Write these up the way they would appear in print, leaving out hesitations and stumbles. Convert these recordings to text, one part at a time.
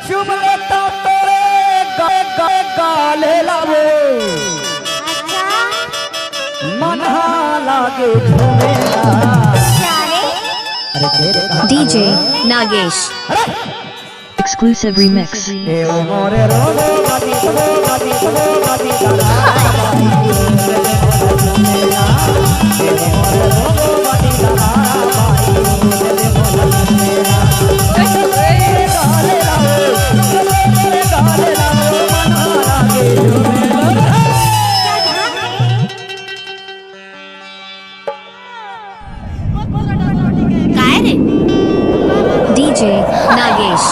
चुमलेता तोरे गाले लावे मनहा लागे झूमेला। DJ Nagesh. Exclusive remix. DJ Nagesh.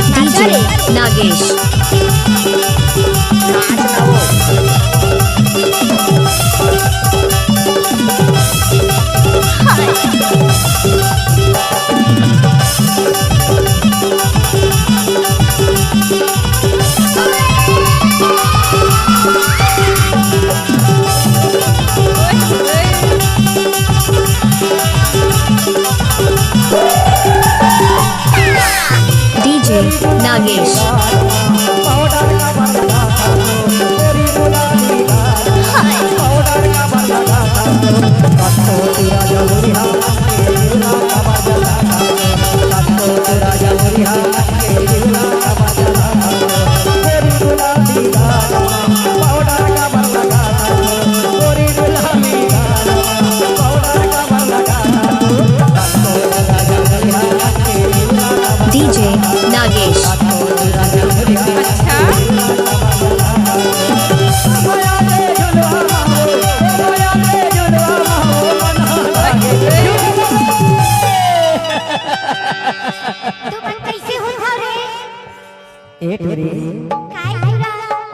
DJ Nagesh. DJ Nagesh. DJ Nagesh.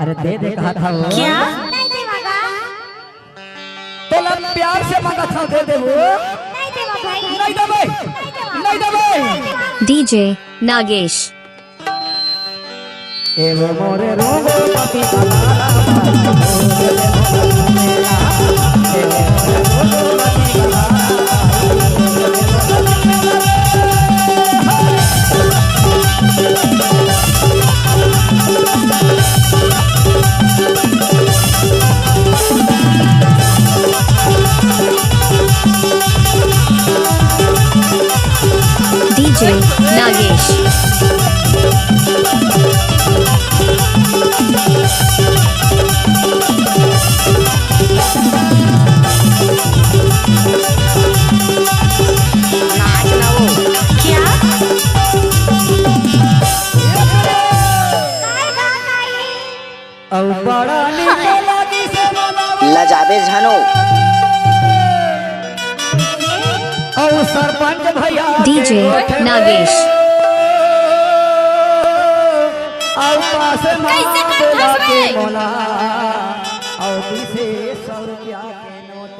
अरे दे दे कहा था वो क्या? नहीं देवागा। तो लब प्यार से मांगा था दे दे वो नहीं देवा भाई। नहीं दे भाई नहीं दे भाई। DJ Nagesh. ए वो मोरे रोगो पति कलाला DJ Nagesh. क्या? अब बड़ा निकला किसे मनावा लजाबे झानो और सरपंच भैया DJ Nagesh. और पास कैसे कर मांगला फंस के गए? मोला और 100 रुपया के नोट